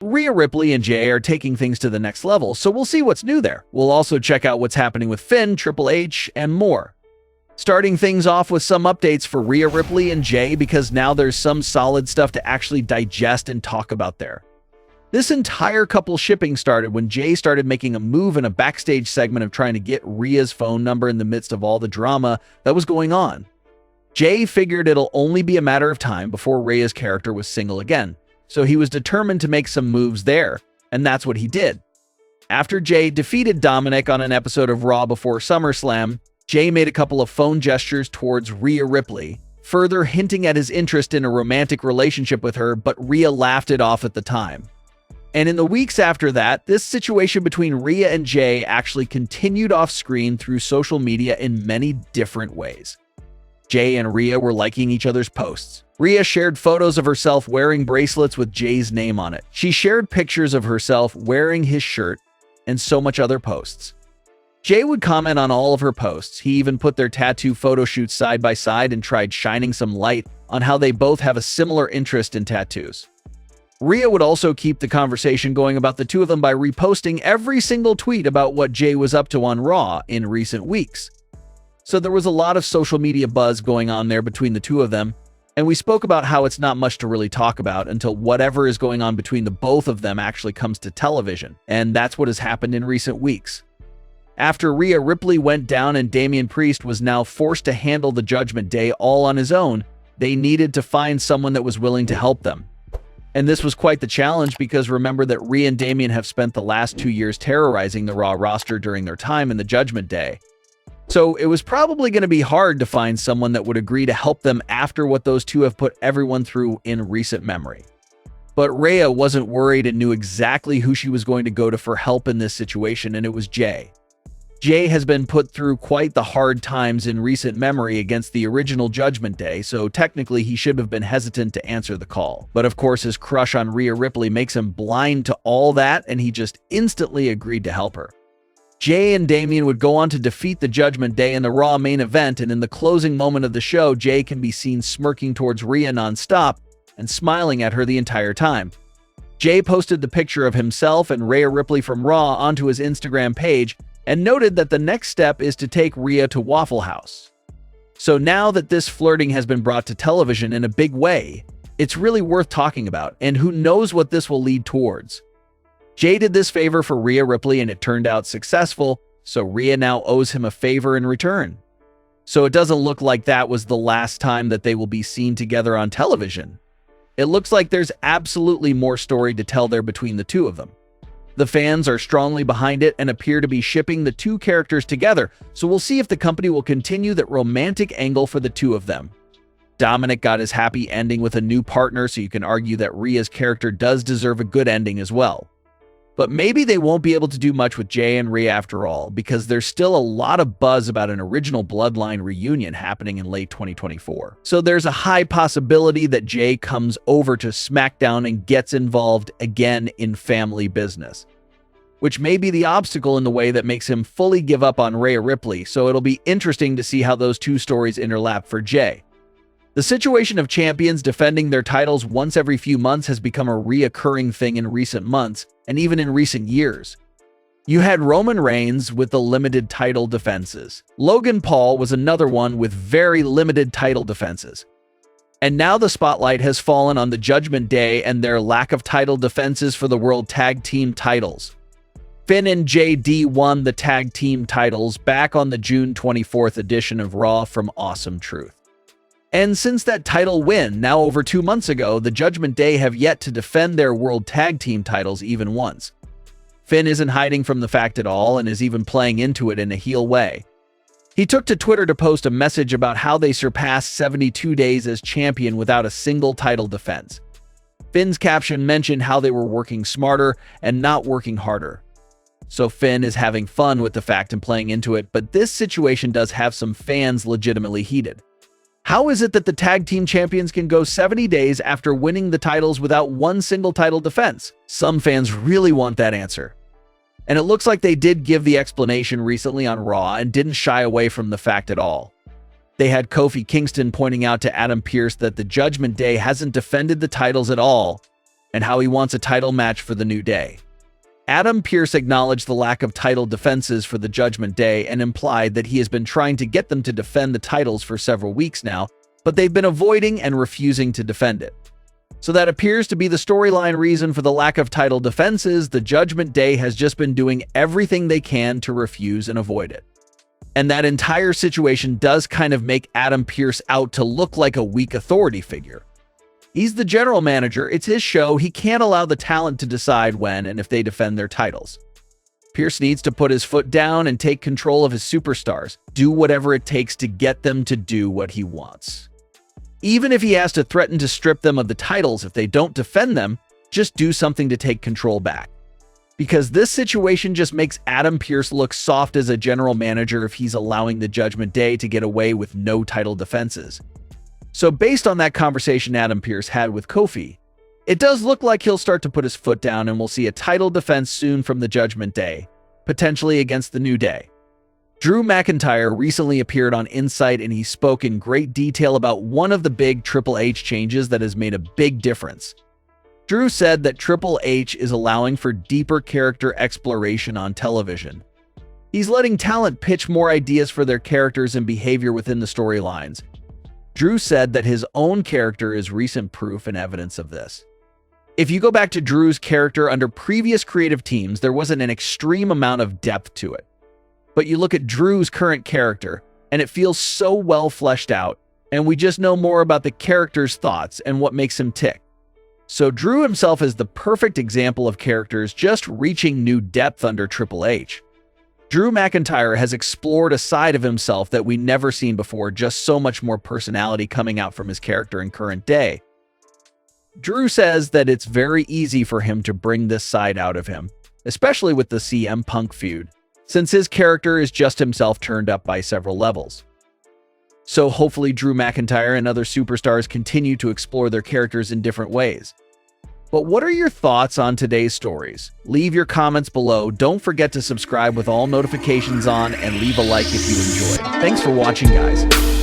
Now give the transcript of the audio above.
Rhea Ripley and Jey are taking things to the next level, so we'll see what's new there. We'll also check out what's happening with Finn, Triple H, and more. Starting things off with some updates for Rhea Ripley and Jey, because now there's some solid stuff to actually digest and talk about there. This entire couple shipping started when Jey started making a move in a backstage segment of trying to get Rhea's phone number in the midst of all the drama that was going on. Jey figured it'll only be a matter of time before Rhea's character was single again, so he was determined to make some moves there, and that's what he did. After Jey defeated Dominic on an episode of Raw before SummerSlam, Jey made a couple of phone gestures towards Rhea Ripley, further hinting at his interest in a romantic relationship with her, but Rhea laughed it off at the time. And in the weeks after that, this situation between Rhea and Jey actually continued off-screen through social media in many different ways. Jey and Rhea were liking each other's posts. Rhea shared photos of herself wearing bracelets with Jey's name on it. She shared pictures of herself wearing his shirt, and so much other posts. Jey would comment on all of her posts. He even put their tattoo photo shoots side by side and tried shining some light on how they both have a similar interest in tattoos. Rhea would also keep the conversation going about the two of them by reposting every single tweet about what Jey was up to on Raw in recent weeks. So there was a lot of social media buzz going on there between the two of them, and we spoke about how it's not much to really talk about until whatever is going on between the both of them actually comes to television, and that's what has happened in recent weeks. After Rhea Ripley went down and Damian Priest was now forced to handle the Judgment Day all on his own, they needed to find someone that was willing to help them. And this was quite the challenge, because remember that Rhea and Damian have spent the last 2 years terrorizing the Raw roster during their time in the Judgment Day. So it was probably going to be hard to find someone that would agree to help them after what those two have put everyone through in recent memory. But Rhea wasn't worried and knew exactly who she was going to go to for help in this situation, and it was Jey. Jey has been put through quite the hard times in recent memory against the original Judgment Day, so technically he should have been hesitant to answer the call. But of course his crush on Rhea Ripley makes him blind to all that, and he just instantly agreed to help her. Jey and Damian would go on to defeat the Judgment Day in the Raw main event, and in the closing moment of the show, Jey can be seen smirking towards Rhea nonstop and smiling at her the entire time. Jey posted the picture of himself and Rhea Ripley from Raw onto his Instagram page, and noted that the next step is to take Rhea to Waffle House. So now that this flirting has been brought to television in a big way, it's really worth talking about, and who knows what this will lead towards. Jey did this favor for Rhea Ripley and it turned out successful, so Rhea now owes him a favor in return. So it doesn't look like that was the last time that they will be seen together on television. It looks like there's absolutely more story to tell there between the two of them. The fans are strongly behind it and appear to be shipping the two characters together, so we'll see if the company will continue that romantic angle for the two of them. Dominic got his happy ending with a new partner, so you can argue that Rhea's character does deserve a good ending as well. But maybe they won't be able to do much with Jey and Rhea after all, because there's still a lot of buzz about an original Bloodline reunion happening in late 2024. So there's a high possibility that Jey comes over to SmackDown and gets involved again in family business, which may be the obstacle in the way that makes him fully give up on Rhea Ripley, so it'll be interesting to see how those two stories interlap for Jey. The situation of champions defending their titles once every few months has become a reoccurring thing in recent months, and even in recent years. You had Roman Reigns with the limited title defenses. Logan Paul was another one with very limited title defenses. And now the spotlight has fallen on the Judgment Day and their lack of title defenses for the World Tag Team titles. Finn and JD won the tag team titles back on the June 24th edition of Raw from Awesome Truth. And since that title win, now over 2 months ago, the Judgment Day have yet to defend their World Tag Team titles even once. Finn isn't hiding from the fact at all and is even playing into it in a heel way. He took to Twitter to post a message about how they surpassed 72 days as champion without a single title defense. Finn's caption mentioned how they were working smarter and not working harder. So Finn is having fun with the fact and playing into it, but this situation does have some fans legitimately heated. How is it that the tag team champions can go 70 days after winning the titles without one single title defense? Some fans really want that answer. And it looks like they did give the explanation recently on Raw and didn't shy away from the fact at all. They had Kofi Kingston pointing out to Adam Pearce that the Judgment Day hasn't defended the titles at all and how he wants a title match for the New Day. Adam Pearce acknowledged the lack of title defenses for the Judgment Day and implied that he has been trying to get them to defend the titles for several weeks now, but they've been avoiding and refusing to defend it. So that appears to be the storyline reason for the lack of title defenses. The Judgment Day has just been doing everything they can to refuse and avoid it. And that entire situation does kind of make Adam Pearce out to look like a weak authority figure. He's the general manager, it's his show, he can't allow the talent to decide when and if they defend their titles. Pearce needs to put his foot down and take control of his superstars, do whatever it takes to get them to do what he wants. Even if he has to threaten to strip them of the titles if they don't defend them, just do something to take control back. Because this situation just makes Adam Pearce look soft as a general manager if he's allowing the Judgment Day to get away with no title defenses. So based on that conversation Adam Pearce had with Kofi, it does look like he'll start to put his foot down and we'll see a title defense soon from the Judgment Day, potentially against the New Day. Drew McIntyre recently appeared on Insight and he spoke in great detail about one of the big Triple H changes that has made a big difference. Drew said that Triple H is allowing for deeper character exploration on television. He's letting talent pitch more ideas for their characters and behavior within the storylines. Drew said that his own character is recent proof and evidence of this. If you go back to Drew's character under previous creative teams, there wasn't an extreme amount of depth to it. But you look at Drew's current character, and it feels so well fleshed out, and we just know more about the character's thoughts and what makes him tick. So Drew himself is the perfect example of characters just reaching new depth under Triple H. Drew McIntyre has explored a side of himself that we never seen before, just so much more personality coming out from his character in current day. Drew says that it's very easy for him to bring this side out of him, especially with the CM Punk feud, since his character is just himself turned up by several levels. So hopefully Drew McIntyre and other superstars continue to explore their characters in different ways. But what are your thoughts on today's stories? Leave your comments below. Don't forget to subscribe with all notifications on and leave a like if you enjoyed. Thanks for watching, guys.